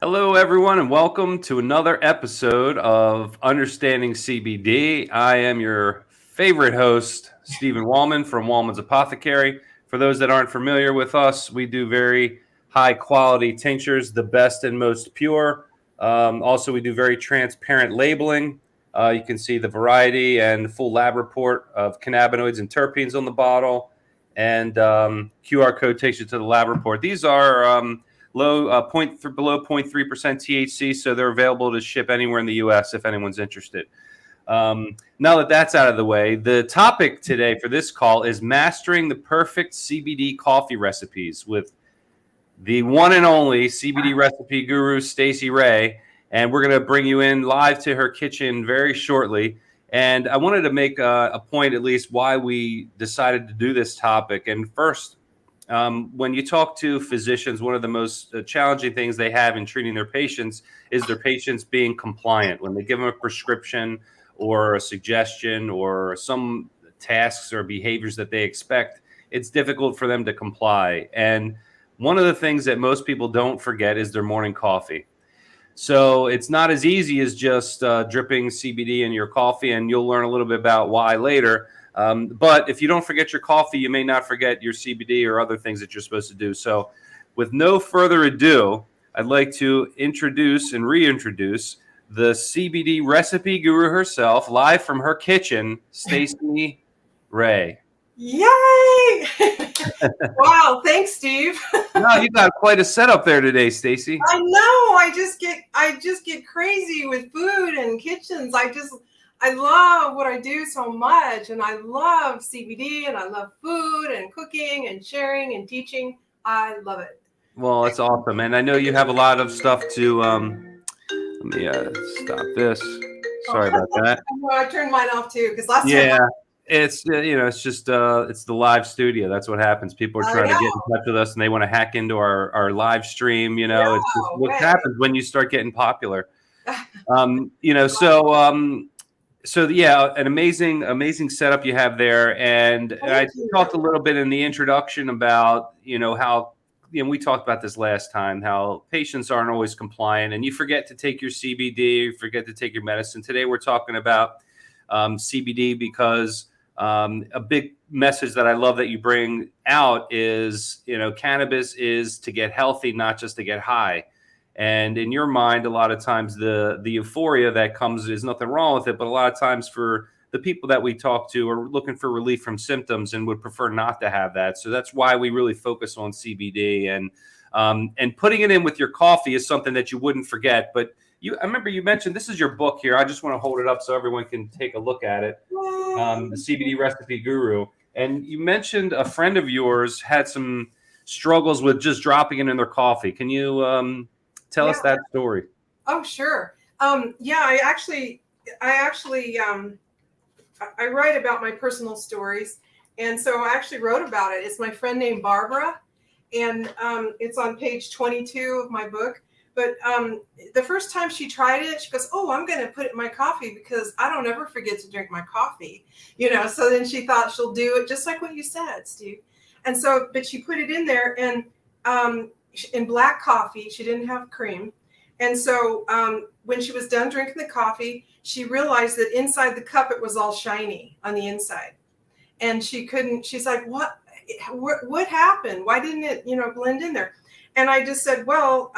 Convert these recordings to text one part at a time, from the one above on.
Hello, everyone, and welcome to another episode of Understanding CBD. I am your favorite host, Stephen Wallman from Wallman's Apothecary. For those that aren't familiar with us, we do very high quality tinctures, the best and most pure. Also, we do very transparent labeling. You can see the variety and full lab report of cannabinoids and terpenes on the bottle, and QR code takes you to the lab report. These are below 0.3% THC, so they're available to ship anywhere in the U.S. if anyone's interested. Now that that's out of the way, the topic today for this call is mastering the perfect CBD coffee recipes with the one and only CBD recipe guru, Stacy Rae. And we're going to bring you in live to her kitchen very shortly. And I wanted to make a point, at least, why we decided to do this topic. And first, when you talk to physicians, one of the most challenging things they have in treating their patients is their patients being compliant. When they give them a prescription or a suggestion or some tasks or behaviors that they expect, it's difficult for them to comply. And one of the things that most people don't forget is their morning coffee. So it's not as easy as just dripping CBD in your coffee, and you'll learn a little bit about why later. But if you don't forget your coffee, you may not forget your CBD or other things that you're supposed to do. So with no further ado, I'd like to introduce and reintroduce the CBD recipe guru herself, live from her kitchen, Stacy Rae. Yay! Wow, thanks, Steve. Wow, you got quite a setup there today, Stacy. I know. I just get crazy with food and kitchens. I love what I do so much, and I love CBD, and I love food and cooking and sharing and teaching. I love it. Well, it's awesome, and I know you have a lot of stuff to. Let me stop this. Sorry about that. I turned mine off too because last time. Yeah, it's it's just it's the live studio. That's what happens. People are trying to get in touch with us, and they want to hack into our live stream. It's just what happens when you start getting popular. So yeah, an amazing setup you have there, and I talked a little bit in the introduction about how we talked about this last time, how patients aren't always compliant, and you forget to take your CBD, you forget to take your medicine. Today we're talking about CBD because a big message that I love that you bring out is cannabis is to get healthy, not just to get high. And in your mind, a lot of times the euphoria that comes, is nothing wrong with it. But a lot of times for the people that we talk to are looking for relief from symptoms and would prefer not to have that. So that's why we really focus on CBD, and putting it in with your coffee is something that you wouldn't forget. But I remember you mentioned, this is your book here. I just want to hold it up so everyone can take a look at it. The CBD Recipe Guru. And you mentioned a friend of yours had some struggles with just dropping it in their coffee. Can you tell us that story? Oh, sure. I write about my personal stories. And so I actually wrote about it. It's my friend named Barbara. And it's on page 22 of my book. But the first time she tried it, she goes, "Oh, I'm going to put it in my coffee because I don't ever forget to drink my coffee." So then she thought she'll do it just like what you said, Steve. And so, but she put it in there, and in black coffee, she didn't have cream. And so when she was done drinking the coffee, she realized that inside the cup, it was all shiny on the inside. And she's like, what happened? Why didn't it, blend in there? And I just said, well,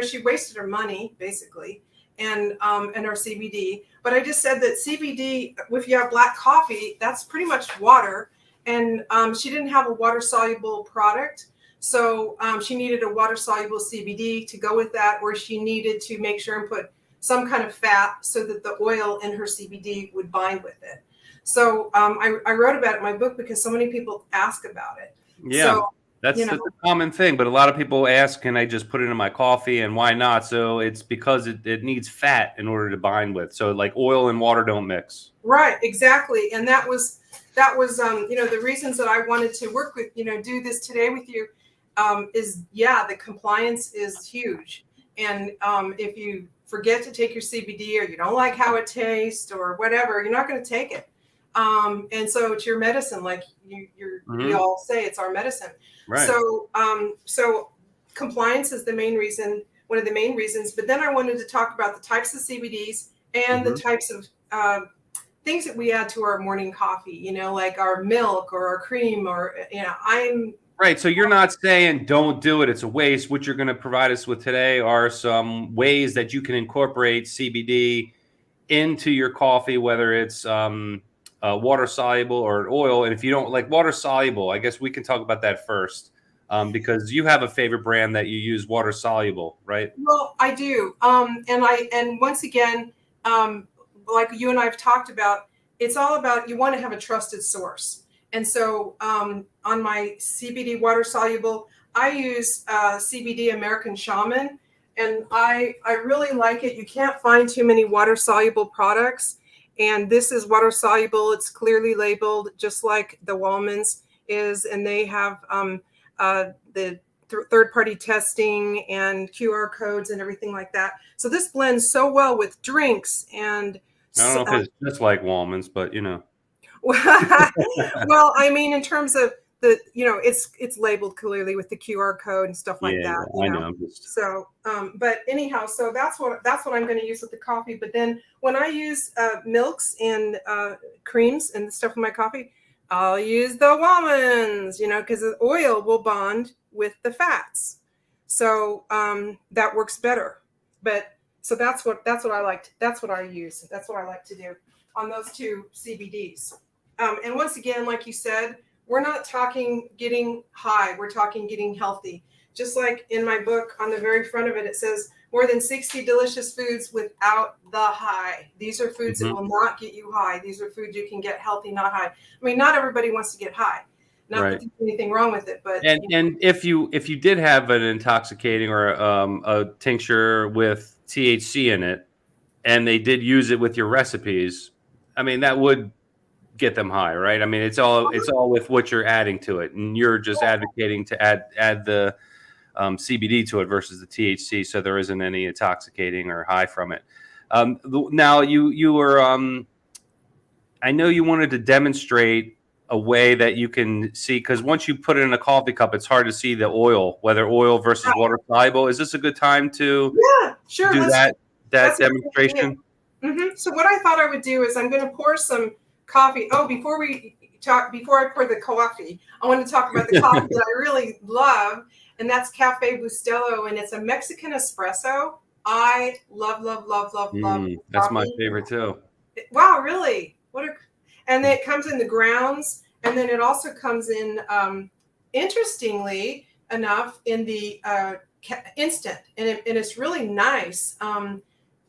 she wasted her money basically, and her CBD. But I just said that CBD, if you have black coffee, that's pretty much water. And she didn't have a water soluble product. So she needed a water soluble CBD to go with that, or she needed to make sure and put some kind of fat so that the oil in her CBD would bind with it. So I wrote about it in my book because so many people ask about it. Yeah. So, that's a common thing, but a lot of people ask, can I just put it in my coffee, and why not? So it's because it needs fat in order to bind with. So like oil and water don't mix. Right, exactly. And that was the reasons that I wanted to work with, do this today with you, is the compliance is huge. And if you forget to take your CBD, or you don't like how it tastes or whatever, you're not going to take it. And so it's your medicine, like we all say, it's our medicine. Right. So compliance is the main reason one of the main reasons. But then I wanted to talk about the types of CBDs and the types of things that we add to our morning coffee, you know, like our milk or our cream, or, you know, Right. So you're not saying don't do it, it's a waste. What you're going to provide us with today are some ways that you can incorporate CBD into your coffee, whether it's water soluble or an oil. And if you don't like water soluble, I guess we can talk about that first, because you have a favorite brand that you use water soluble, right? Well, I do. And once again, like you and I have talked about, it's all about, you want to have a trusted source. And so on my CBD water soluble, I use CBD American Shaman, and I really like it. You can't find too many water soluble products. And this is water soluble. It's clearly labeled, just like the Wallman's is. And they have the third-party testing and QR codes and everything like that. So this blends so well with drinks. And I don't know if it's just like Wallman's, but you know. well, I mean, in terms of the, you know, it's labeled clearly with the QR code and stuff like that. Yeah, I know. So, but anyhow, so that's what I'm going to use with the coffee. But then when I use milks and creams and stuff in my coffee, I'll use the Wallman's, you know, because the oil will bond with the fats, so that works better. But so that's what I liked. That's what I use. That's what I like to do on those two CBDs. And once again, like you said, we're not talking getting high. We're talking getting healthy. Just like in my book, on the very front of it, it says more than 60 delicious foods without the high. These are foods that will not get you high. These are foods you can get healthy, not high. I mean, not everybody wants to get high. Not that there's anything wrong with it, but and if you did have an intoxicating or a tincture with THC in it, and they did use it with your recipes, I mean, that would get them high, right? I mean, it's all with what you're adding to it, and you're just advocating to add the CBD to it versus the THC, so there isn't any intoxicating or high from it. Now you were, I know you wanted to demonstrate a way that you can see, because once you put it in a coffee cup, it's hard to see the oil, whether oil versus water soluble. Is this a good time to do that demonstration? So what I thought I would do is I'm going to pour some coffee. Oh, before I pour the coffee, I want to talk about the coffee that I really love, and that's Cafe Bustelo, and it's a Mexican espresso. I love. That's my favorite too. Wow, really? And then it comes in the grounds, and then it also comes in, interestingly enough, in the instant, and it's really nice.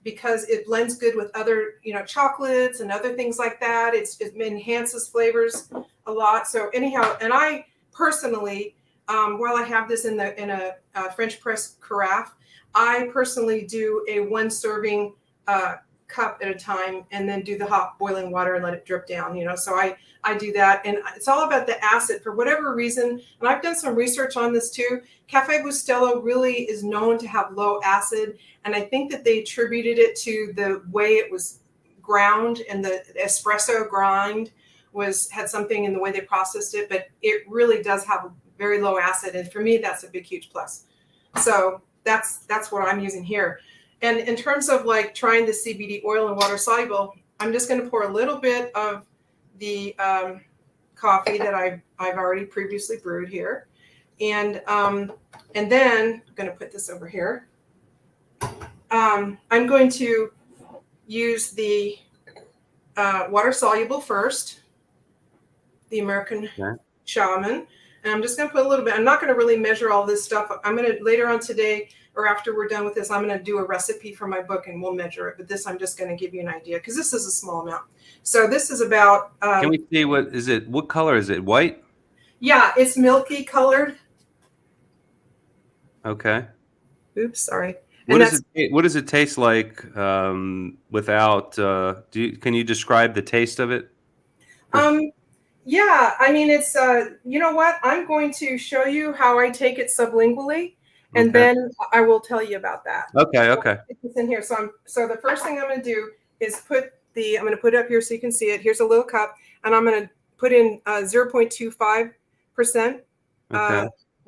Because it blends good with other, you know, chocolates and other things like that. It enhances flavors a lot. So anyhow, and I personally, while I have this in a French press carafe, I personally do a 1 serving cup at a time, and then do the hot boiling water and let it drip down, you know. So I do that, and it's all about the acid for whatever reason. And I've done some research on this too. Cafe Bustelo really is known to have low acid, and I think that they attributed it to the way it was ground, and the espresso grind had something in the way they processed it, but it really does have a very low acid, and for me that's a big huge plus. So that's what I'm using here. And in terms of like trying the CBD oil and water soluble, I'm just going to pour a little bit of the coffee that I've already previously brewed here, and then I'm going to put this over here. I'm going to use the water soluble first, the American Shaman, and I'm just going to put a little bit. I'm not going to really measure all this stuff. I'm going to later on today, or after we're done with this, I'm going to do a recipe for my book and we'll measure it. But this, I'm just going to give you an idea, because this is a small amount. So this is about. Can we see what is it? What color is it? White? Yeah, it's milky colored. Okay. Oops, sorry. What does it taste like without? Can you describe the taste of it? Yeah, I mean, it's you know what? I'm going to show you how I take it sublingually. And then I will tell you about that. Okay. It's in here. So the first thing I'm going to do is I'm going to put it up here so you can see it. Here's a little cup, and I'm going to put in 0.25%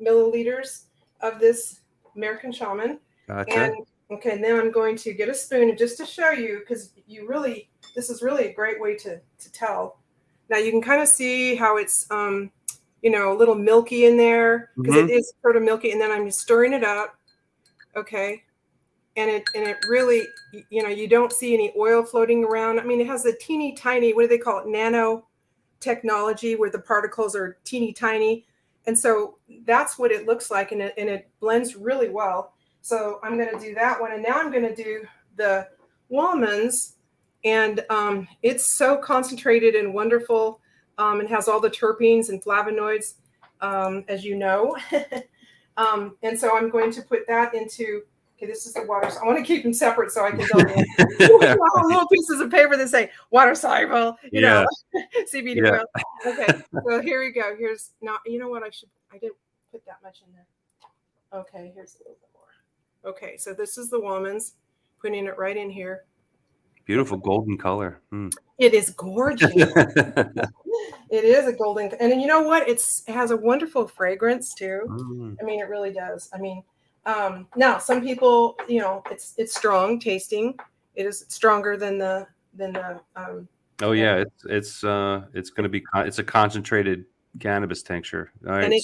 milliliters of this American Shaman. Gotcha. And okay, now I'm going to get a spoon just to show you, because this is really a great way to tell. Now you can kind of see how it's a little milky in there, because it is sort of milky, and then I'm just stirring it up. Okay. And it really, you don't see any oil floating around. I mean, it has a teeny tiny, what do they call it? Nano technology, where the particles are teeny tiny. And so that's what it looks like. And it blends really well. So I'm going to do that one. And now I'm going to do the Wallman's. And it's so concentrated and wonderful. It has all the terpenes and flavonoids, as you know. And so I'm going to put that into, okay, this is the water. So I want to keep them separate so I can tell you. Little pieces of paper that say water soluble, CBD oil. Okay, so here we go. Here's not, you know what, I didn't put that much in there. Okay, here's a little bit more. Okay, so this is the Wallman's, putting it right in here. Beautiful golden color. It is gorgeous. It is a golden, and you know what? It has a wonderful fragrance too. I mean, it really does. I mean, now some people, it's strong tasting. It is stronger than the. Oh yeah, it's going to be it's a concentrated cannabis tincture. All right, and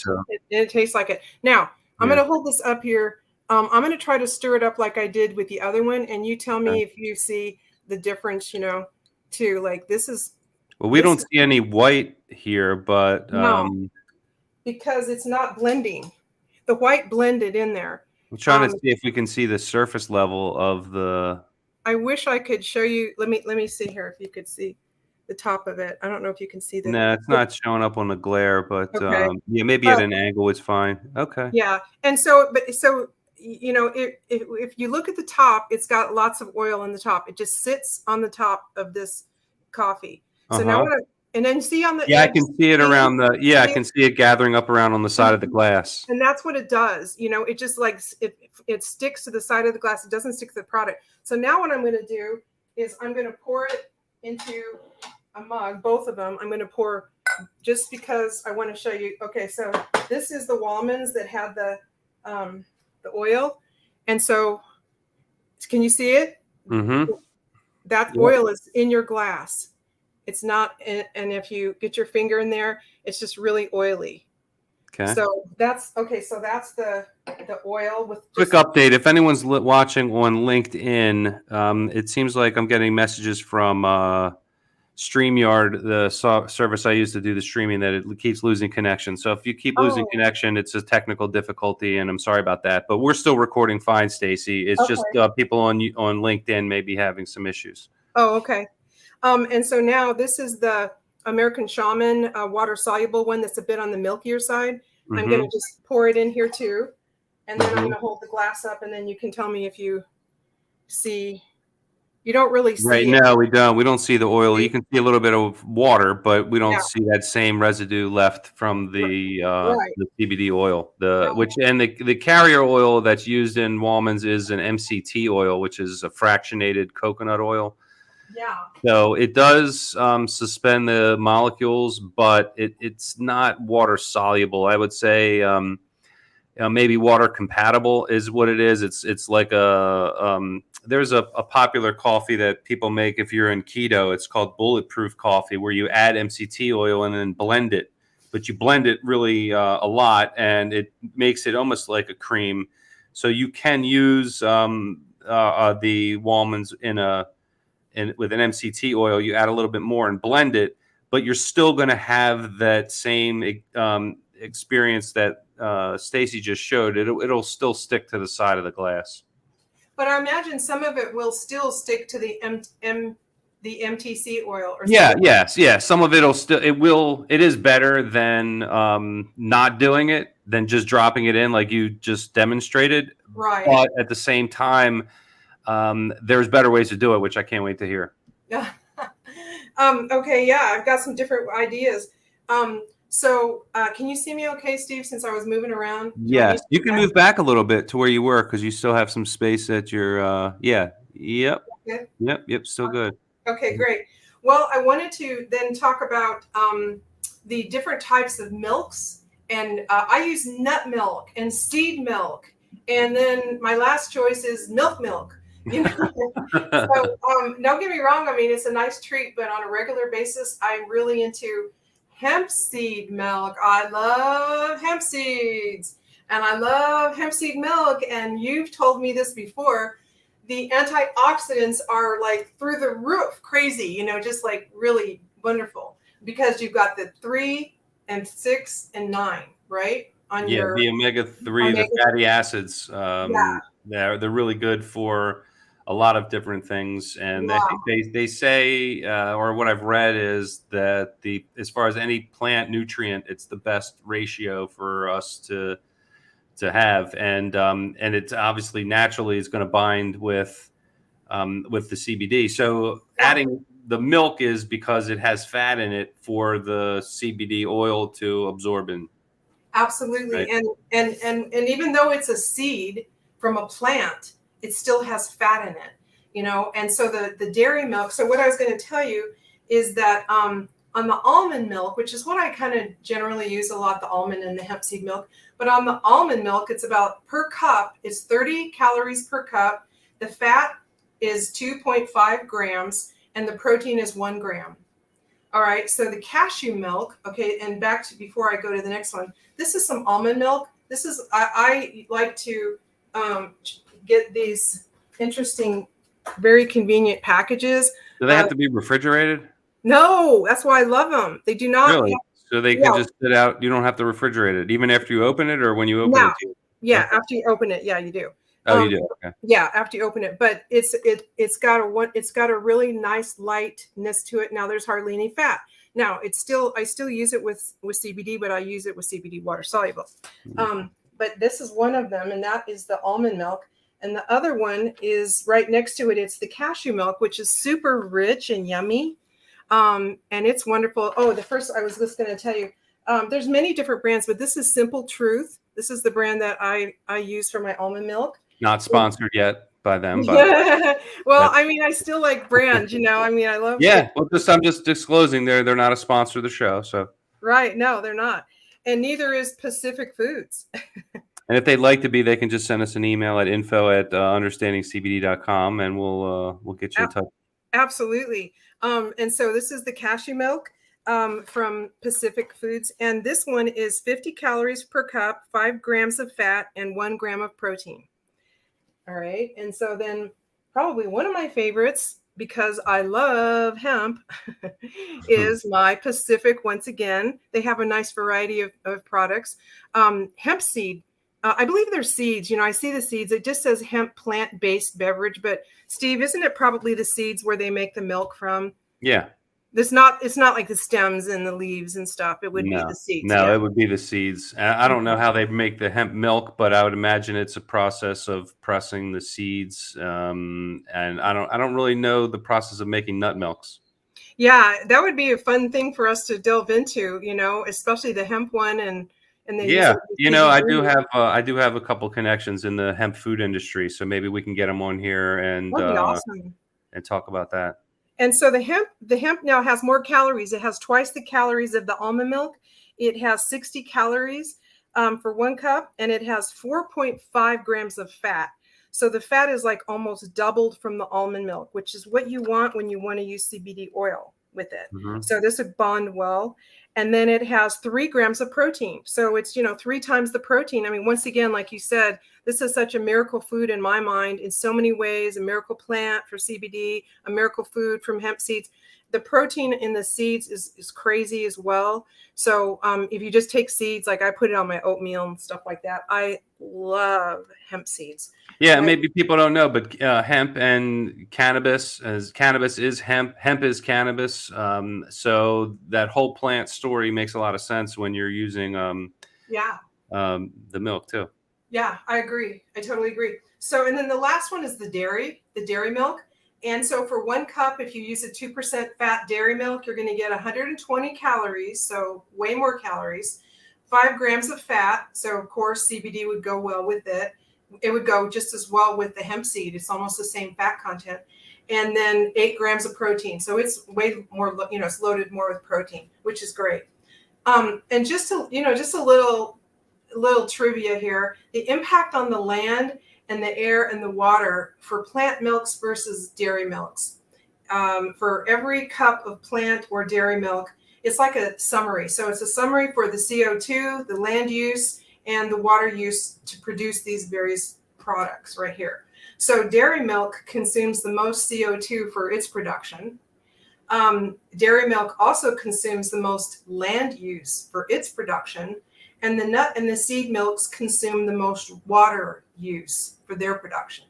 it tastes like it. Now I'm going to hold this up here. I'm going to try to stir it up like I did with the other one, and you tell me if you see the difference. Too, like this is. Well, we don't see any white here, but no, because it's not blending. The white blended in there. I'm trying to see if we can see the surface level of the. I wish I could show you. Let me see here if you could see the top of it. I don't know if you can see that. No, it's not showing up on the glare, but maybe at an angle it's fine. Okay. Yeah, and so if you look at the top, it's got lots of oil on the top. It just sits on the top of this coffee. So now and then see on the I can see it around the I can see it gathering up around on the side of the glass. And that's what it does. It just like it sticks to the side of the glass. It doesn't stick to the product. So now what I'm going to do is I'm going to pour it into a mug, both of them. I'm going to pour just because I want to show you. Okay, so this is the Wallman's that had the oil, and so can you see it? That oil is in your glass. It's not, and if you get your finger in there, it's just really oily. Okay. So that's okay. So that's the oil with. Quick update: if anyone's watching on LinkedIn, it seems like I'm getting messages from StreamYard, the service I use to do the streaming, that it keeps losing connection. So if you keep losing connection, it's a technical difficulty, and I'm sorry about that. But we're still recording fine, Stacy. It's just people on LinkedIn may be having some issues. Oh, okay. And so now this is the American Shaman water soluble one that's a bit on the milkier side. I'm going to just pour it in here too. And then I'm going to hold the glass up, and then you can tell me if you see. You don't really see right. it. No, we don't. We don't see the oil. You can see a little bit of water, but we don't see that same residue left from the CBD oil. The carrier oil that's used in Wallman's is an MCT oil, which is a fractionated coconut oil. Yeah. So it does suspend the molecules, but it's not water soluble. I would say maybe water compatible is what it is. It's like there's a popular coffee that people make if you're in keto. It's called bulletproof coffee, where you add MCT oil and then blend it. But you blend it really a lot, and it makes it almost like a cream. So you can use the Wallman's with an MCT oil. You add a little bit more and blend it, but you're still going to have that same experience that Stacy just showed. It'll still stick to the side of the glass. But I imagine some of it will still stick to the MTC oil. Or Some of it is better than not doing it, than just dropping it in like you just demonstrated. Right. But at the same time, there's better ways to do it, which I can't wait to hear. Yeah. Okay. Yeah, I've got some different ideas. So can you see me okay, Steve, since I was moving around? Yes, you can move back a little bit to where you were, because you still have some space at your, Yep, still good. Okay, great. Well, I wanted to then talk about the different types of milks. And I use nut milk and seed milk And then my last choice is milk. You know, so don't get me wrong. I mean, it's a nice treat, but on a regular basis, I'm really into hemp seed milk. I love hemp seeds, and I love hemp seed milk. And you've told me this before. The antioxidants are like through the roof, crazy. You know, just like really wonderful because you've got the 3 and 6 and 9, right? On Yeah, your the omega-3, the omega. fatty acids, Yeah, they're really good for a lot of different things. And I think yeah. they say, or what I've read is that as far as any plant nutrient, it's the best ratio for us to have, and it's obviously naturally is going to bind with the CBD. So Yeah. adding the milk is because it has fat in it for the CBD oil to absorb in, Absolutely. right? And even though it's a seed from a plant, it still has fat in it, you know. And so the dairy milk. So what I was going to tell you is that on the almond milk, which is what I kind of generally use a lot, the almond and the hemp seed milk, but on the almond milk, it's about per cup, it's 30 calories per cup. The fat is 2.5 grams and the protein is 1 gram. All right, so the cashew milk, okay, and back to before I go to the next one, this is some almond milk. This is, I like to get these interesting, very convenient packages. Do they have to be refrigerated? No, that's why I love them. They do not Really? have, So they can yeah, just sit out. You don't have to refrigerate it, even after you open it, or when you open now, it too? yeah, Okay. after you open it, yeah, you do. Oh, you do. Okay. Yeah, after you open it, but it's got a really nice lightness to it. Now there's hardly any fat. Now I still use it with CBD, but I use it with CBD water soluble. But this is one of them, and that is the almond milk. And the other one is right next to it. It's the cashew milk, which is super rich and yummy, and it's wonderful. Oh, the first I was just going to tell you, there's many different brands, but this is Simple Truth. This is the brand that I use for my almond milk. Not sponsored yet by them, but Yeah. Well, that's I mean, I still like brands, you know. I mean, I love it. yeah. Well, I'm just disclosing they're not a sponsor of the show. So, Right. No, they're not. And neither is Pacific Foods. and if they'd like to be, they can just send us an email at info@understandingcbd.com, and we'll get you in A- touch. Absolutely. And so this is the cashew milk from Pacific Foods. And this one is 50 calories per cup, 5 grams of fat, and 1 gram of protein. All right. And so then probably one of my favorites, because I love hemp, is my Pacific. Once again, they have a nice variety of products. Hemp seed. I believe they're seeds. You know, I see the seeds. It just says hemp plant-based beverage. But Steve, isn't it probably the seeds where they make the milk from? Yeah. It's not like the stems and the leaves and stuff. It would be No, the seeds. no, Yeah. it would be the seeds. I don't know how they make the hemp milk, but I would imagine it's a process of pressing the seeds. And I don't really know the process of making nut milks. Yeah, that would be a fun thing for us to delve into, you know, especially the hemp one and they use Yeah, it with you know, CBD. I do have a couple connections in the hemp food industry, so maybe we can get them on here That'd be awesome. and talk about that. And so the hemp now has more calories. It has twice the calories of the almond milk. It has 60 calories for 1 cup, and it has 4.5 grams of fat. So the fat is like almost doubled from the almond milk, which is what you want when you want to use CBD oil with it. Hmm. So this would bond well. And then it has 3 grams of protein. So it's, you know, 3 times the protein. I mean, once again, like you said, this is such a miracle food in my mind in so many ways, a miracle plant for CBD, a miracle food from hemp seeds. The protein in the seeds is crazy as well. So if you just take seeds, like I put it on my oatmeal and stuff like that, I love hemp seeds. Yeah, Right? maybe people don't know, but hemp and cannabis, as cannabis is hemp, hemp is cannabis. So that whole plant story makes a lot of sense when you're using Yeah. the milk too. Yeah, I agree. I totally agree. So, and then the last one is the dairy milk. And so for 1 cup, if you use a 2% fat dairy milk, you're going to get 120 calories. So way more calories, 5 grams of fat. So of course, CBD would go well with it. It would go just as well with the hemp seed. It's almost the same fat content. And then 8 grams of protein. So it's way more, you know, it's loaded more with protein, which is great. And just a little little trivia here. The impact on the land and the air and the water for plant milks versus dairy milks. For every cup of plant or dairy milk, it's like a summary. So it's a summary for the CO2, the land use, and the water use to produce these various products right here. So dairy milk consumes the most CO2 for its production. Dairy milk also consumes the most land use for its production, and the nut and the seed milks consume the most water use for their production.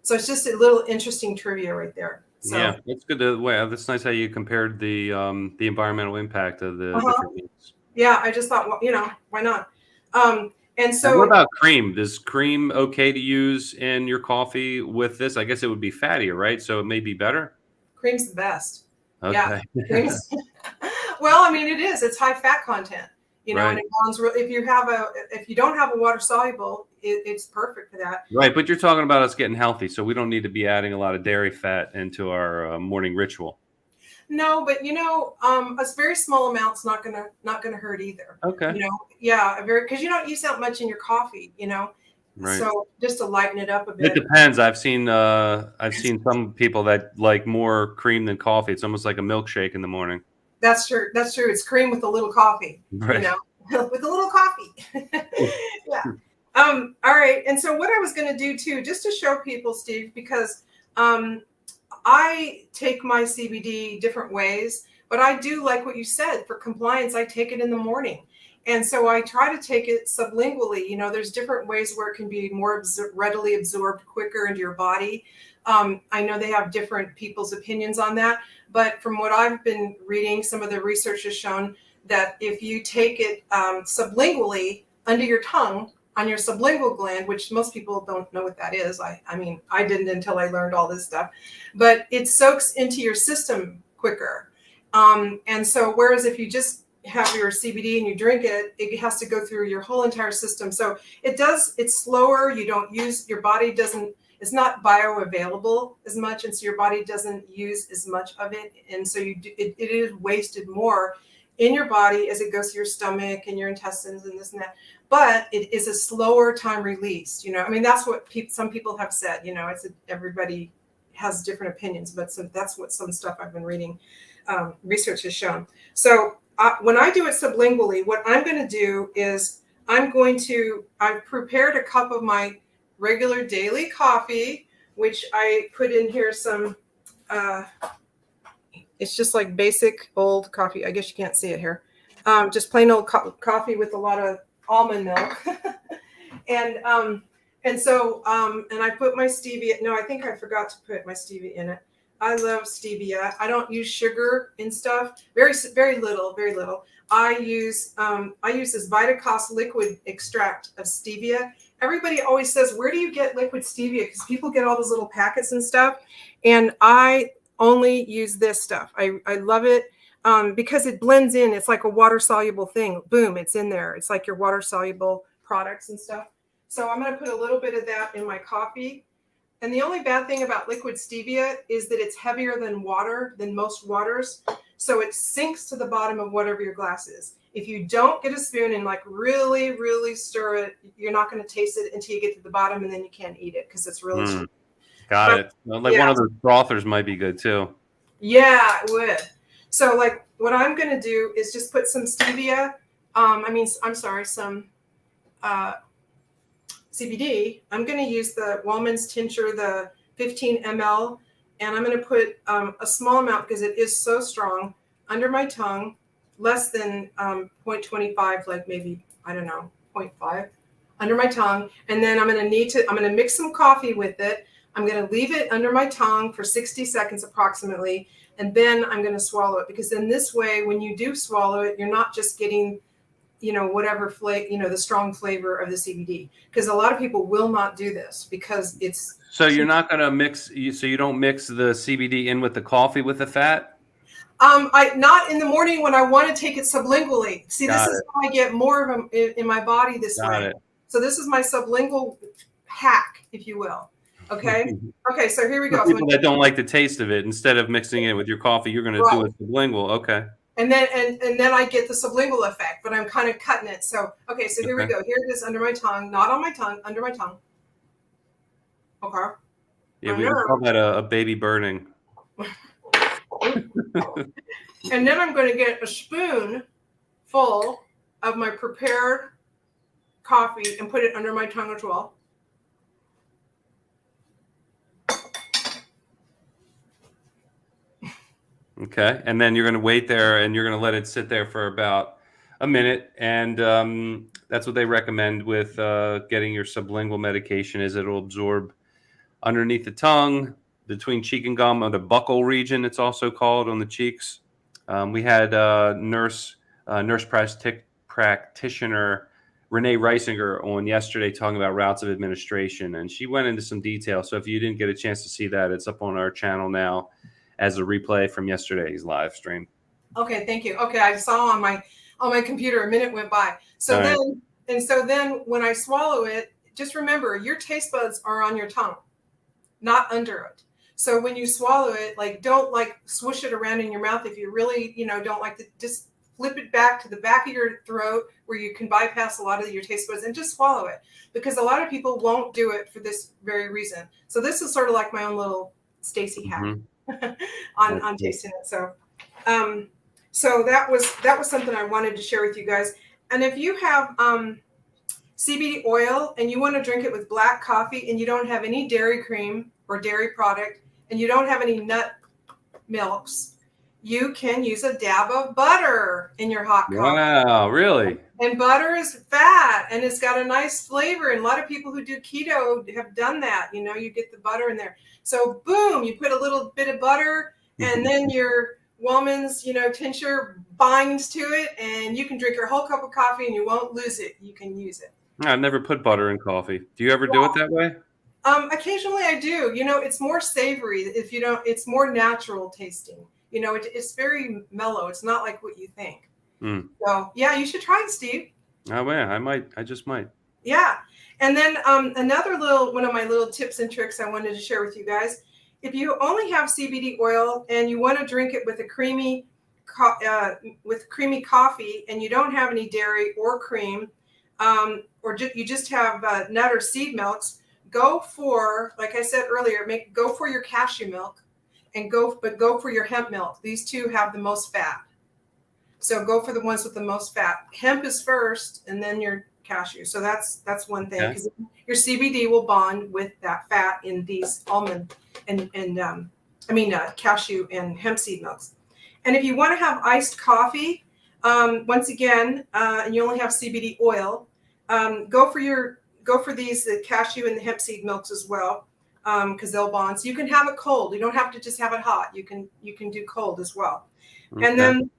So it's just a little interesting trivia right there. So, yeah, it's good to. Well, that's nice how you compared the environmental impact of the different meats. Yeah, I just thought, well, why not? And so, and what about cream? Is cream okay to use in your coffee with this? I guess it would be fattier, right? So it may be better. cream's the best. Okay. Yeah, cream's. Well, I mean, it is. It's high fat content. Right. And it bonds. If you don't have a water soluble, it's perfect for that. Right, but you're talking about us getting healthy, so we don't need to be adding a lot of dairy fat into our morning ritual. No, but a very small amount's not gonna hurt either. Okay. Yeah, because you don't use that much in your coffee. Right. So just to lighten it up a bit. It depends. I've seen some people that like more cream than coffee. It's almost like a milkshake in the morning. That's true. That's true. It's cream with a little coffee. Right. With a little coffee. Yeah. All right. And so what I was going to do too, just to show people, Steve, because I take my CBD different ways, but I do like what you said for compliance. I take it in the morning. And so I try to take it sublingually. There's different ways where it can be more readily absorbed quicker into your body. I know they have different people's opinions on that, but from what I've been reading, some of the research has shown that if you take it sublingually under your tongue, on your sublingual gland, which most people don't know what that is. I mean, I didn't until I learned all this stuff, but it soaks into your system quicker. And so whereas if you just have your CBD and you drink it, it has to go through your whole entire system. So it's slower. Your body it's not bioavailable as much. And so your body doesn't use as much of it. And so it is wasted more in your body as it goes to your stomach and your intestines and this and that. But it is a slower time release. I mean, that's what some people have said. Everybody has different opinions, but that's what some stuff I've been reading, research has shown. So when I do it sublingually, what I'm going to do is I've prepared a cup of my regular daily coffee, which I put in here some, it's just like basic old coffee. I guess you can't see it here. Just plain old coffee with a lot of almond milk. And I put my stevia. No, I think I forgot to put my stevia in it. I love stevia. I don't use sugar in stuff. Very, very little, very little. I use this Vitacost liquid extract of stevia. Everybody always says, where do you get liquid stevia? Because people get all those little packets and stuff. And I only use this stuff. I love it. Because it blends in. It's like a water soluble thing. Boom, it's in there. It's like your water soluble products and stuff. So I'm going to put a little bit of that in my coffee. And the only bad thing about liquid stevia is that it's heavier than most waters. So it sinks to the bottom of whatever your glass is. If you don't get a spoon and like really, really stir it, you're not going to taste it until you get to the bottom, and then you can't eat it because it's really sweet. Got it. Like one of those frothers might be good too. Yeah, it would. So like what I'm going to do is just put some stevia. Some CBD. I'm going to use the Wallman's tincture, the 15 ml, and I'm going to put a small amount because it is so strong under my tongue, less than 0.25, like maybe, I don't know, 0.5 under my tongue. And then I'm going to mix some coffee with it. I'm going to leave it under my tongue for 60 seconds approximately. And then I'm going to swallow it, because in this way, when you do swallow it, you're not just getting, whatever flavor, the strong flavor of the CBD. Because a lot of people will not do this because it's. So you're not going to mix. So you don't mix the CBD in with the coffee with the fat. Not in the morning when I want to take it sublingually. See, this is how I get more of them in my body this way. So this is my sublingual hack, if you will. Okay. Okay. So here we go. For people that don't like the taste of it, instead of mixing it with your coffee, you're going to do it sublingual. Okay. And then I get the sublingual effect, but I'm kind of cutting it. So, okay, so here we go. Here it is under my tongue, not on my tongue, under my tongue. Okay. Yeah, we call that a baby burning. And then I'm going to get a spoon full of my prepared coffee and put it under my tongue as well. Okay, and then you're going to wait there, and you're going to let it sit there for about a minute, and that's what they recommend with getting your sublingual medication. Is it'll absorb underneath the tongue, between cheek and gum, or the buccal region. It's also called on the cheeks. We had nurse practitioner Renee Reisinger on yesterday talking about routes of administration, and she went into some detail. So if you didn't get a chance to see that, it's up on our channel now as a replay from yesterday's live stream. Okay, thank you. Okay, I saw on my computer a minute went by. So then when I swallow it, just remember your taste buds are on your tongue, not under it. So when you swallow it, like don't like swoosh it around in your mouth. If you really, don't like to, just flip it back to the back of your throat where you can bypass a lot of your taste buds and just swallow it, because a lot of people won't do it for this very reason. So this is sort of like my own little Stacy hack on tasting it. So so that was something I wanted to share with you guys. And if you have CBD oil and you want to drink it with black coffee and you don't have any dairy cream or dairy product and you don't have any nut milks, you can use a dab of butter in your hot coffee. Wow, really? And butter is fat and it's got a nice flavor. And a lot of people who do keto have done that. You get the butter in there. So boom, you put a little bit of butter and then your Wellman's, tincture binds to it and you can drink your whole cup of coffee and you won't lose it. You can use it. I've never put butter in coffee. Do you ever do it that way? Occasionally I do. It's more savory. If you don't, it's more natural tasting. It's very mellow. It's not like what you think. So yeah, you should try it, Steve. Oh yeah, I just might. Yeah. And then another one of my little tips and tricks I wanted to share with you guys. If you only have CBD oil and you want to drink it with a creamy coffee and you don't have any dairy or cream, or you just have nut or seed milks, go for, like I said earlier, go for your cashew milk and go for your hemp milk. These two have the most fat. So go for the ones with the most fat. Hemp is first and then your cashew. So that's one thing, because your CBD will bond with that fat in these almond and cashew and hemp seed milks. And if you want to have iced coffee, once again, and you only have CBD oil, go for these the cashew and the hemp seed milks as well, because they'll bond. So you can have it cold. You don't have to just have it hot. You can do cold as well. Okay. And then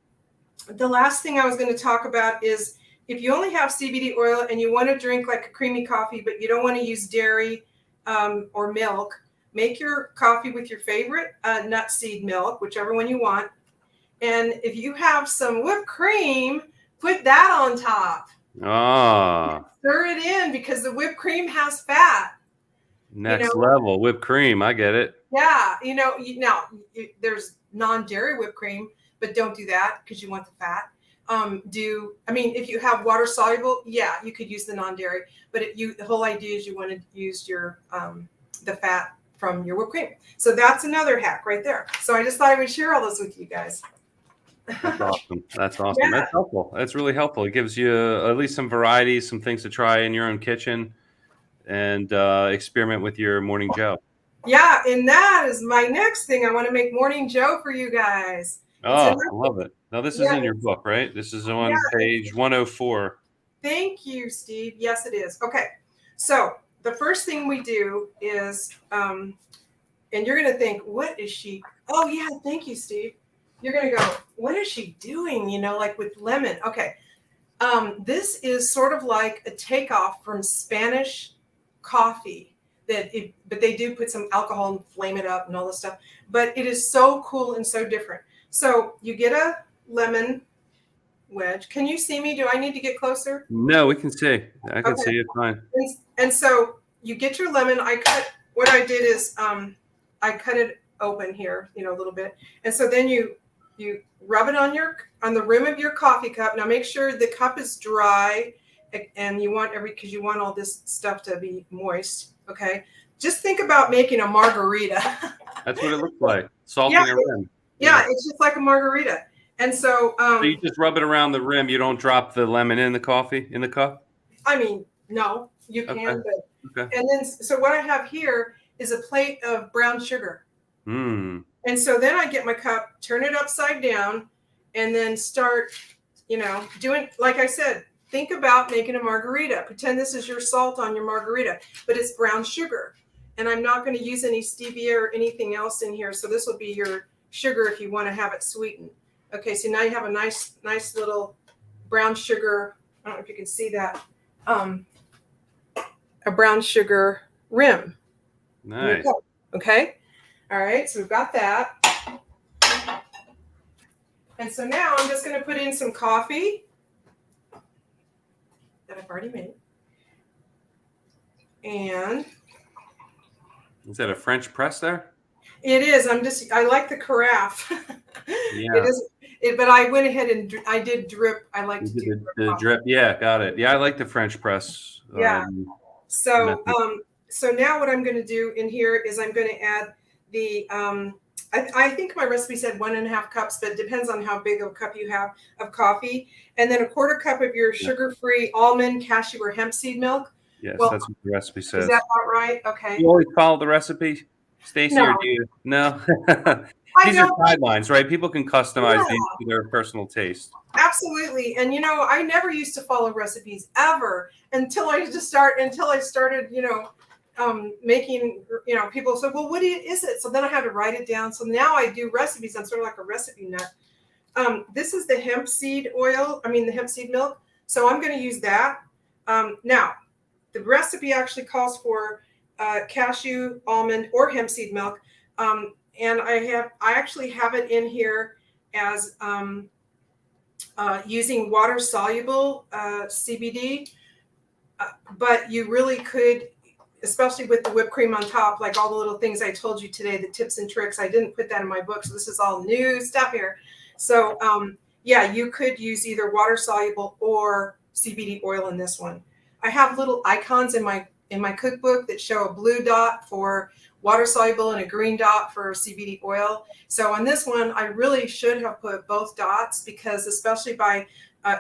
the last thing I was going to talk about is, if you only have CBD oil and you want to drink like a creamy coffee, but you don't want to use dairy or milk, make your coffee with your favorite nut seed milk, whichever one you want. And if you have some whipped cream, put that on top. Stir it in, because the whipped cream has fat. Next level whipped cream. I get it. Yeah. Now there's non-dairy whipped cream, but don't do that because you want the fat. If you have water soluble, yeah, you could use the non-dairy, but the whole idea is you want to use your the fat from your whipped cream. So that's another hack right there. So I just thought I would share all those with you guys. That's awesome. That's awesome. Yeah. That's helpful. That's really helpful. It gives you at least some variety, some things to try in your own kitchen, and experiment with your morning joe. Yeah, and that is my next thing. I want to make morning joe for you guys. I love it. Now, this is in your book, right? This is on page 104. Thank you, Steve. Yes, it is. Okay. So the first thing we do is, and you're going to think, what is she? Oh, yeah. Thank you, Steve. You're going to go, what is she doing? Like with lemon. Okay. This is sort of like a takeoff from Spanish coffee, but they do put some alcohol and flame it up and all this stuff. But it is so cool and so different. So you get a lemon wedge. Can you see me? Do I need to get closer? No, we can see. I can see it fine. And so you get your lemon. What I did is I cut it open here, a little bit. And so then you You rub it on the rim of your coffee cup. Now make sure the cup is dry, and you want because you want all this stuff to be moist. Okay. Just think about making a margarita. That's what it looks like. Salting Yeah, a rim. yeah, it's just like a margarita. And so, So you just rub it around the rim. You don't drop the lemon in the coffee in the cup. I mean, no, you Okay. can, but Okay. and then so what I have here is a plate of brown sugar. Mm. And so then I get my cup, turn it upside down, and then start, doing, like I said, think about making a margarita. Pretend this is your salt on your margarita, but it's brown sugar. And I'm not going to use any stevia or anything else in here. So this will be your sugar if you want to have it sweetened. Okay, so now you have a nice little brown sugar. I don't know if you can see that. A brown sugar rim. Nice. Okay. All right, so we've got that. And so now I'm just going to put in some coffee that I've already made. And is that a French press there? It is. I like the carafe. Yeah. It is. But I went ahead and I did drip. I like to do the drip. Yeah, got it. Yeah, I like the French press. Yeah. So now what I'm going to do in here is I'm going to add the I think my recipe said 1.5 cups, but it depends on how big of a cup you have of coffee, and then a 1/4 cup of your sugar-free almond, cashew, or hemp seed milk. Yes, that's what the recipe says. Is that about right? Okay. You always follow the recipe, Stacy, No. or do you? No. These are guidelines, right? People can customize these to their personal taste. Absolutely. And I never used to follow recipes ever until I started, making, people said, well, what is it? So then I had to write it down. So now I do recipes. I'm sort of like a recipe nut. This is the hemp seed the hemp seed milk. So I'm going to use that. Now, the recipe actually calls for cashew, almond, or hemp seed milk. And I actually have it in here as using water soluble CBD, but you really could, especially with the whipped cream on top, like all the little things I told you today, the tips and tricks. I didn't put that in my book, so this is all new stuff here. So you could use either water soluble or CBD oil in this one. I have little icons in my cookbook that show a blue dot for water soluble and a green dot for CBD oil. So on this one, I really should have put both dots, because especially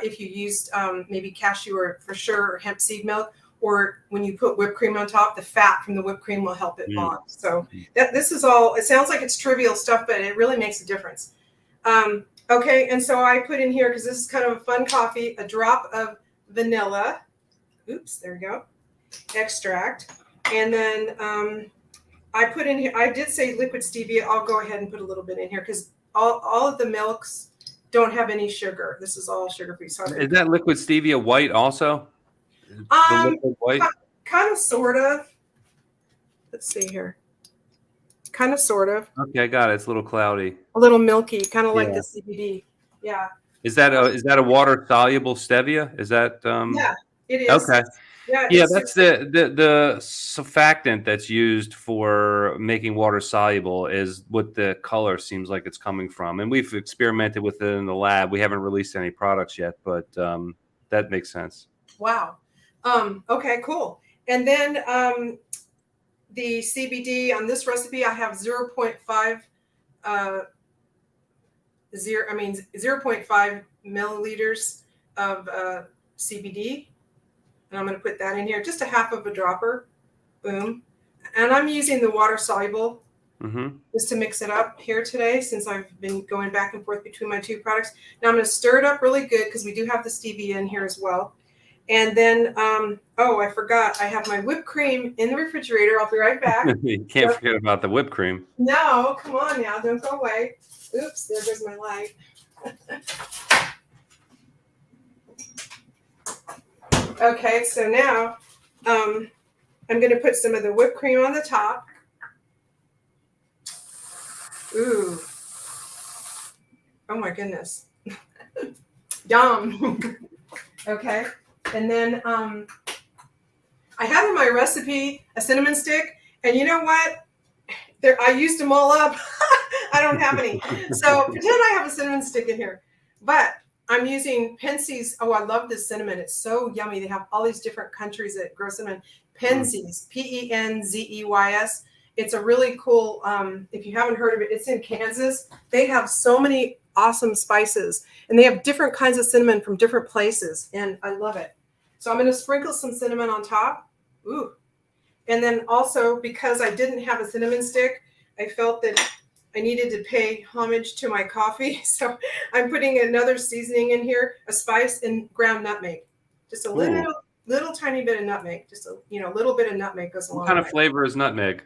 if you used maybe cashew or for sure hemp seed milk, or when you put whipped cream on top, the fat from the whipped cream will help it bond. So this is all, it sounds like it's trivial stuff, but it really makes a difference. Okay, and so I put in here, because this is kind of a fun coffee, a drop of vanilla. Oops, there we go. Extract. And then I put in here, I did say liquid stevia. I'll go ahead and put a little bit in here, because all of the milks don't have any sugar. This is all sugar-free. So is that liquid stevia white also? White? Kind of, sort of. Let's see here. Kind of, sort of. Okay, I got it. It's a little cloudy. A little milky, kind of like the CBD. Yeah. Is that a water soluble stevia? Is that Yeah, it is. Okay. Yeah, that's the surfactant that's used for making water soluble is what the color seems like it's coming from. And we've experimented with it in the lab. We haven't released any products yet, but that makes sense. Wow. Okay, cool. And then the CBD on this recipe, I have 0.5 milliliters of CBD. And I'm going to put that in here, just a half of a dropper. Boom. And I'm using the water soluble just to mix it up here today, since I've been going back and forth between my two products. Now I'm going to stir it up really good, because we do have the stevia in here as well. And then, I forgot, I have my whipped cream in the refrigerator. I'll be right back. You can't forget about the whipped cream. No, come on now, don't go away. Oops, there goes my light. Okay, so now I'm going to put some of the whipped cream on the top. Ooh. Oh my goodness. Yum. Okay. And then I have in my recipe a cinnamon stick, and you know what? I used them all up. I don't have any. So pretend I have a cinnamon stick in here. But I'm using Penzeys. Oh, I love this cinnamon. It's so yummy. They have all these different countries that grow cinnamon. Penzeys, Penzeys. It's a really cool, if you haven't heard of it, it's in Kansas. They have so many awesome spices, and they have different kinds of cinnamon from different places, and I love it. So I'm going to sprinkle some cinnamon on top. Ooh. And then also, because I didn't have a cinnamon stick, I felt that I needed to pay homage to my coffee. So I'm putting another seasoning in here, a spice, and ground nutmeg. Just a little tiny bit of nutmeg. Just a little bit of nutmeg goes a long way. What kind of flavor is nutmeg?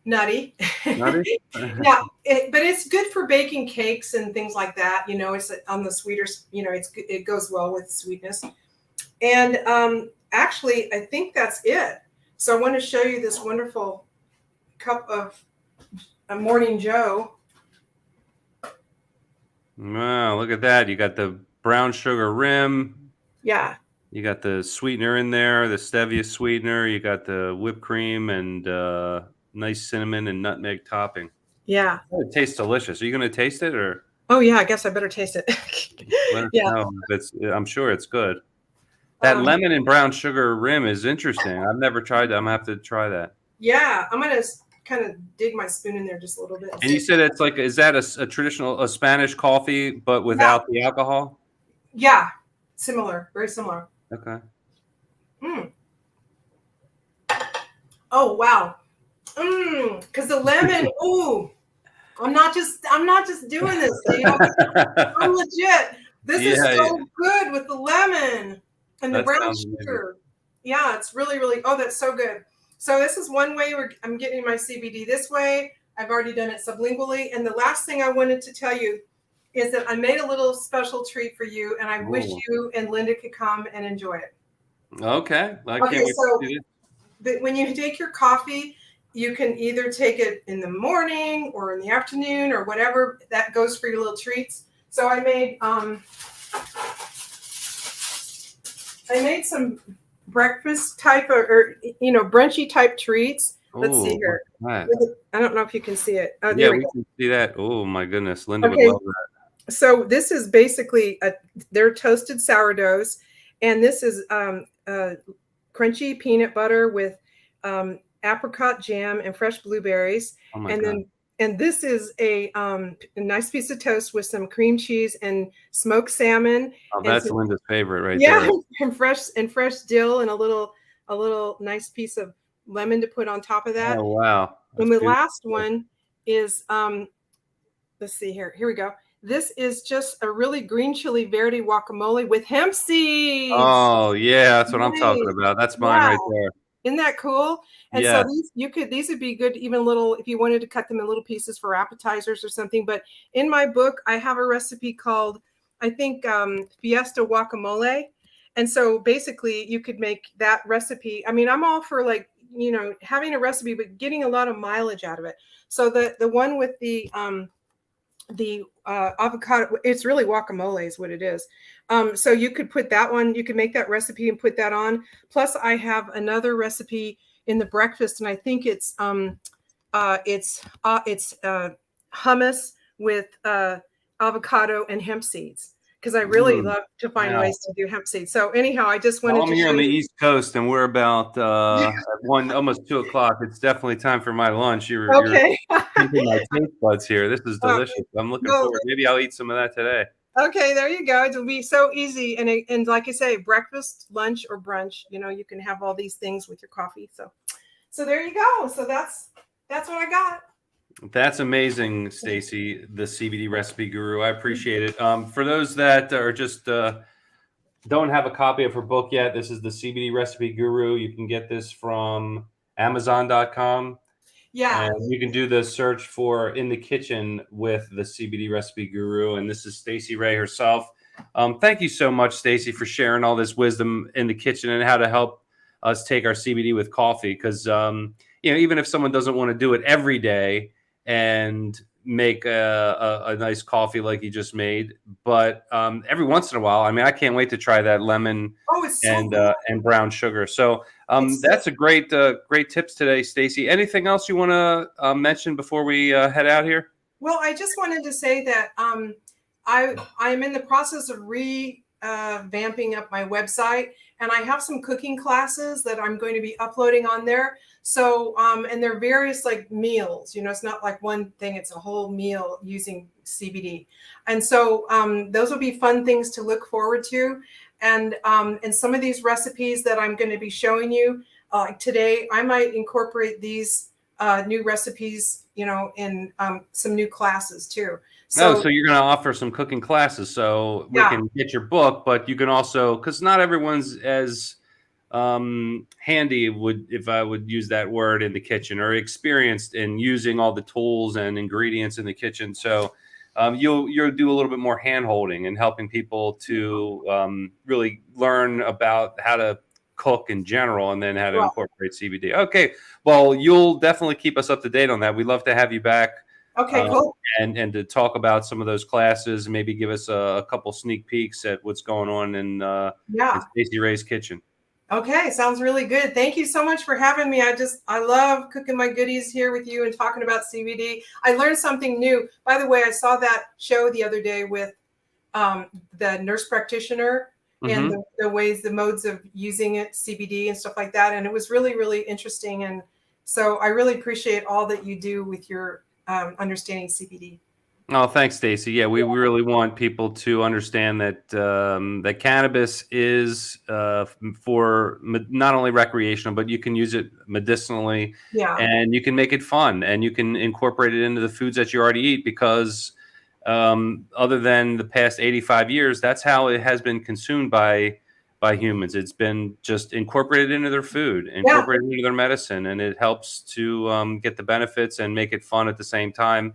Nutty. Nutty? Yeah, but it's good for baking cakes and things like that. It's on the sweeter, it goes well with sweetness. And actually, I think that's it. So I want to show you this wonderful cup of a Morning Joe. Wow, look at that. You got the brown sugar rim. Yeah. You got the sweetener in there, the stevia sweetener. You got the whipped cream and nice cinnamon and nutmeg topping. Yeah. Oh, it tastes delicious. Are you going to taste it, or? Oh yeah, I guess I better taste it. Yeah. I'm sure it's good. That lemon and brown sugar rim is interesting. I've never tried that. I'm going to have to try that. Yeah, I'm going to kind of dig my spoon in there just a little bit. And you said it's like, is that a traditional, Spanish coffee, but without the alcohol? Yeah, similar, very similar. Okay. Oh wow. Because the lemon. Ooh, I'm not just doing this. I'm legit. This is so good with the lemon and the brown sugar. Yeah, it's really, really. Oh, that's so good. So this is one way I'm getting my CBD this way. I've already done it sublingually. And the last thing I wanted to tell you is that I made a little special treat for you, and I wish you and Linda could come and enjoy it. Okay. When you take your coffee, you can either take it in the morning or in the afternoon or whatever that goes for your little treats. So I made some breakfast type or brunchy type treats. Let's see here. Right. I don't know if you can see it. Oh, yeah, we can see that. Oh my goodness, Linda would love that. So this is basically they're toasted sourdoughs, and this is crunchy peanut butter with apricot jam and fresh blueberries. Oh my God. And this is a nice piece of toast with some cream cheese and smoked salmon. Oh, that's Linda's favorite right there. Yeah, and fresh dill and a little nice piece of lemon to put on top of that. Oh wow. And the last one is let's see here. Here we go. This is just a really green chili verde guacamole with hemp seeds. Oh yeah, that's what I'm talking about. That's mine right there. Isn't that cool? And so these would be good, even little, if you wanted to cut them in little pieces for appetizers or something. But in my book, I have a recipe called, I think, Fiesta Guacamole. And so basically you could make that recipe. I mean, I'm all for having a recipe, but getting a lot of mileage out of it. So the one with the avocado, it's really guacamole is what it is. So you could put that one, you could make that recipe and put that on. Plus I have another recipe in the breakfast, and I think it's hummus with avocado and hemp seeds, because I really love to find ways to do hemp seeds. So anyhow, I just wanted to. I'm here on the East Coast, and we're about almost 2 o'clock. It's definitely time for my lunch. You're keeping my taste buds here. This is delicious. I'm looking forward. Maybe I'll eat some of that today. Okay, there you go. It'll be so easy, and like I say, breakfast, lunch, or brunch. You can have all these things with your coffee. So there you go. So that's what I got. That's amazing, Stacy, the CBD recipe guru. I appreciate it. For those that are just don't have a copy of her book yet, this is the CBD recipe guru. You can get this from Amazon.com. Yeah. And you can do the search for In the Kitchen with the CBD recipe guru. And this is Stacy Rae herself. Thank you so much, Stacy, for sharing all this wisdom in the kitchen and how to help us take our CBD with coffee. Because, even if someone doesn't want to do it every day and, make a nice coffee like you just made, but every once in a while, I mean, I can't wait to try that lemon Oh, it's so good. and brown sugar. So It's that's a great tips today, Stacy. Anything else you want to mention before we head out here? Well, I just wanted to say that I'm in the process of revamping up my website, and I have some cooking classes that I'm going to be uploading on there. So, and they're various like meals, you know, it's not like one thing, it's a whole meal using CBD. And so those will be fun things to look forward to. And some of these recipes that I'm going to be showing you today, I might incorporate these new recipes, you know, in some new classes too. So, So you're going to offer some cooking classes, so we yeah, can get your book, but you can also, because not everyone's as handy, if I would use that word, in the kitchen, or experienced in using all the tools and ingredients in the kitchen. So you'll do a little bit more hand holding and helping people to really learn about how to cook in general, and then how to right. incorporate CBD. Okay, well, you'll definitely keep us up to date on that. We'd love to have you back. Okay, cool. And to talk about some of those classes, and maybe give us a couple sneak peeks at what's going on in Stacy Rae's kitchen. Okay, sounds really good. Thank you so much for having me. I love cooking my goodies here with you and talking about CBD. I learned something new. By the way, I saw that show the other day with the nurse practitioner and the modes of using it, CBD and stuff like that. And it was really, really interesting. And so I really appreciate all that you do with your understanding CBD. Oh, thanks, Stacy. Yeah, we really want people to understand that that cannabis is for not only recreational, but you can use it medicinally, and you can make it fun, and you can incorporate it into the foods that you already eat, because other than the past 85 years, that's how it has been consumed by humans. It's been just incorporated into their food, incorporated into their medicine, and it helps to get the benefits and make it fun at the same time.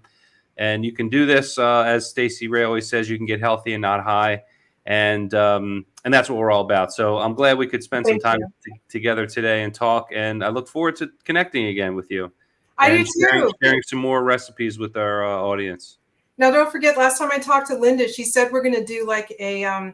And you can do this, as Stacy Rae always says, you can get healthy and not high. And that's what we're all about. So I'm glad we could spend some time together today and talk. And I look forward to connecting again with you. I do too. Sharing some more recipes with our audience. Now, don't forget, last time I talked to Linda, she said we're going to do like a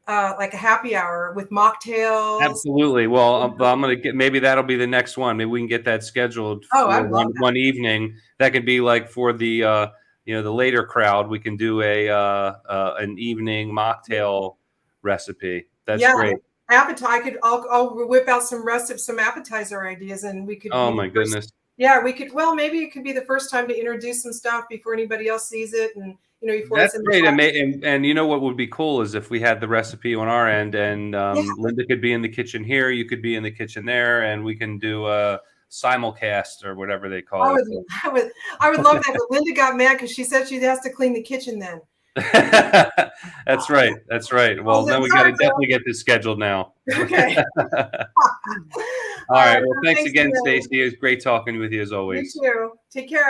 happy hour with mocktails. Absolutely. Well, I'm going to get, maybe that'll be the next one. Maybe we can get that scheduled for one evening. That could be like for the the later crowd. We can do an evening mocktail recipe. That's great. Appetite. I'll whip out some appetizer ideas, and we could. Oh my goodness. Yeah, we could. Well, maybe it could be the first time to introduce some stuff before anybody else sees it, and before that's great. And you know what would be cool is if we had the recipe on our end, and Linda could be in the kitchen here, you could be in the kitchen there, and we can do a simulcast or whatever they call it. I would love that, but Linda got mad because she said she has to clean the kitchen then. That's right. That's right. Well, then we got to definitely get this scheduled now. Okay. All right. Well, thanks again, Stacy. It was great talking with you as always. You too. Take care.